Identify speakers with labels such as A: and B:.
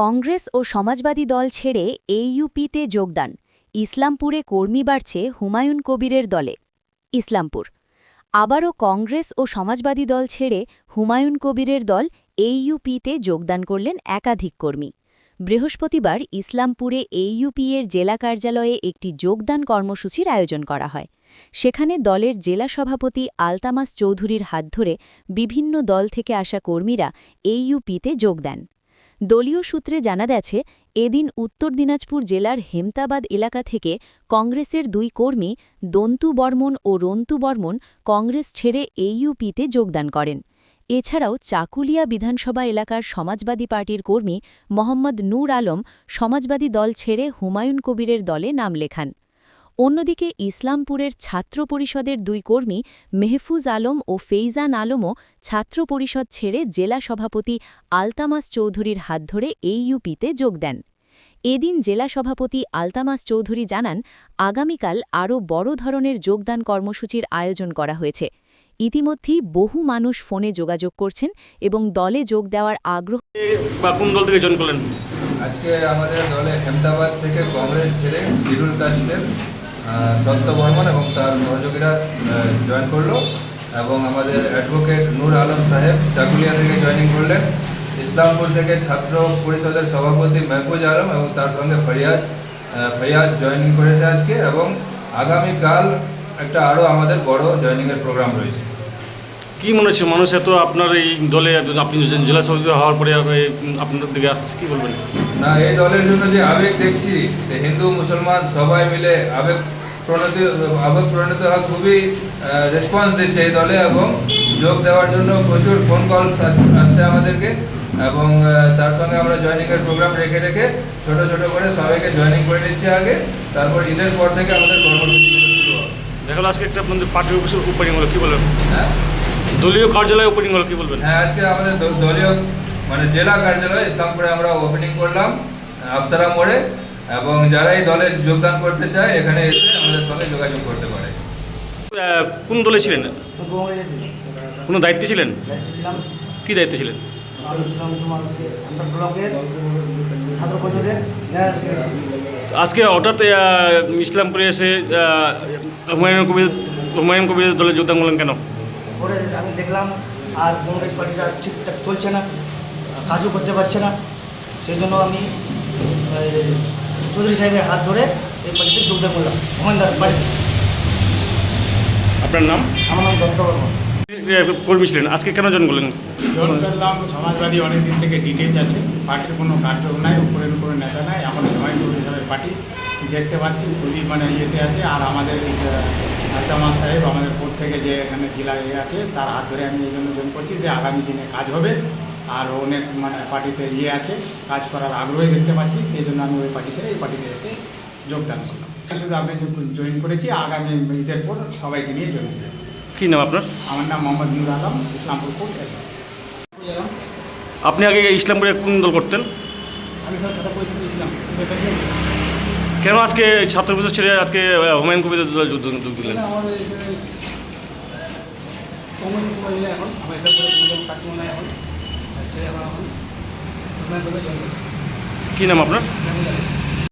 A: কংগ্রেস ও সমাজবাদী দল ছেড়ে এইইউপিতে যোগদান, ইসলামপুরে কর্মী বাড়ছে হুমায়ুন কবিরের দলে। ইসলামপুর আবারও কংগ্রেস ও সমাজবাদী দল ছেড়ে হুমায়ুন কবিরের দল এইইউপিতে যোগদান করলেন একাধিক কর্মী। বৃহস্পতিবার ইসলামপুরে এইইউপিএর জেলা কার্যালয়ে একটি যোগদান কর্মসূচির আয়োজন করা হয়। সেখানে দলের জেলা সভাপতি আলতামাস চৌধুরীর হাত ধরে বিভিন্ন দল থেকে আসা কর্মীরা এইইউপিতে যোগ দেন। দলীয় সূত্রে জানা গেছে, এদিন উত্তর দিনাজপুর জেলার হেমতাবাদ এলাকা থেকে কংগ্রেসের দুই কর্মী দন্তু বর্মন ও রন্তু বর্মন কংগ্রেস ছেড়ে এইইউপিতে যোগদান করেন। এছাড়াও চাকুলিয়া বিধানসভা এলাকার সমাজবাদী পার্টির কর্মী মোহাম্মদ নূর আলম সমাজবাদী দল ছেড়ে হুমায়ুন কবিরের দলে নাম লেখান। অন্যদিকে ইসলামপুরের ছাত্র পরিষদের দুই কর্মী মেহফুজ আলম ও ফেইজান আলমও ছাত্র পরিষদ ছেড়ে জেলা সভাপতি আলতামাস চৌধুরীর হাত ধরে এইইউপিতে যোগ দেন। এদিন জেলা সভাপতি আলতামাস চৌধুরী জানান, আগামীকাল আরও বড় ধরনের যোগদান কর্মসূচির আয়োজন করা হয়েছে। ইতিমধ্যেই বহু মানুষ ফোনে যোগাযোগ করছেন এবং দলে যোগ দেওয়ার আগ্রহ।
B: কোন দল থেকে জয়েন করলেন?
C: আজকে আমাদের দলে হেমদাবাদ থেকে কংগ্রেস ছেড়ে শিডিউল কাস্টের সত্য বর্মন এবং তার সহযোগীরা জয়েন করলো এবং আমাদের অ্যাডভোকেট নূর আলম সাহেব চাকুলিয়া থেকে জয়েনিং করলেন। ইসলামপুর থেকে ছাত্র পরিষদের সভাপতি মেহফুজ আলম এবং তার সঙ্গে ফয়াজ জয়েনিং করেছে আজকে, এবং আগামীকাল একটা আরও আমাদের বড় জয়েনিংয়ের প্রোগ্রাম রয়েছে।
B: কি মনে হচ্ছে মানুষ এত আপনার এই দলে, আপনি জেলা সভাপতি হওয়ার পরে আপনার দিকে আসছে, কী বলবেন?
C: না, এই দলের জন্য যে আবেগ দেখছি, সে হিন্দু মুসলমান সবাই মিলে আবেগ প্রণীত হওয়া খুবই রেসপন্স দিচ্ছে এই দলে, এবং যোগ দেওয়ার জন্য প্রচুর ফোন কল আসছে আমাদেরকে, এবং তার সঙ্গে আমরা জয়েনিংয়ের প্রোগ্রাম রেখে ছোট ছোট করে সবাইকে জয়েনিং করে নিচ্ছি আগে, তারপর ঈদের পর থেকে আমাদের কর্মসূচিগুলো শুরু হবে।
B: দেখা গেল আজকে একটা আপনাদের পার্টির অফিসের ওপেনিং হলো, কী বলবেন?
C: হ্যাঁ,
B: দলীয় কার্যালয়ে ওপেনিং হলো, কী বলবেন?
C: হ্যাঁ, আজকে আমাদের দলীয় জেলা কার্যালয় ইসলামপুরে আমরা ওপেনিং করলাম আফসারা মোড়ে, এবং যারা এই দলে যোগদান করতে চায় এখানে এসে আমাদের সঙ্গে যোগাযোগ করতে পারে।
B: কোন দলে ছিলেন? কোনো দায়িত্বে ছিলেন? কী দায়িত্বে ছিলেন? আজকে হঠাৎ ইসলামপুরে এসে হুমায়ুন কবিরের দলে যোগদান করলেন কেন?
D: আমি দেখলাম আর কংগ্রেস পার্টিটা ঠিকঠাক চলছে না, কাজও করতে পারছে না, সেই জন্য আমি চৌধুরী সাহেবের হাত ধরে এই পার্টিতে যোগদান করলাম। হুমায়ুনদার পার্টি।
B: আপনার নাম?
D: আমার নাম দত্ত বর্মন।
B: কর্মী ছিলেন, আজকে কেন জয়েন করলেন?
E: জয়েন করলাম, সমাজবাদী অনেক দিন থেকে ডিটেলস আছে, পার্টির কোনো কার্য নাই, উপরের নেতা নাই, এখন হুমায়ুন কবির সাহেবের পার্টি দেখতে পাচ্ছি খুবই ইয়েতে আছে। আর আমাদের আলতামাস সাহেব আমাদের কোর্ট থেকে যে এখানে জেলা আছে তার হাত ধরে আমি এই জন্য জয়েন করছি যে আগামী দিনে কাজ হবে, আর অনেক পার্টিতে আছে, কাজ করার আগ্রহী দেখতে পাচ্ছি, সেই জন্য আমি ওই পার্টি ছেড়ে এই পার্টিতে এসে যোগদান করলাম। শুধু আমি জয়েন করেছি, আগামী ঈদের পর সবাইকে নিয়ে জয়েন করব।
B: কী নাম আপনার?
E: আমার নাম মোহাম্মদ নূর আলম, ইসলামপুর কোর্ট।
B: আপনি আগে ইসলামপুরে কোন দল করতেন?
E: আমি স্যার ছাত্র পরিষদ ছিলাম।
B: কেন আজকে ছাত্র পরিষদ ছেড়ে আজকে হুমায়ুন কবিরের দলে যোগ দিলেন?
E: আমাদের কংগ্রেস এখন আমার থাকতে মনে হয় এখন ছেড়ে এখন
B: কী নাম আপনার?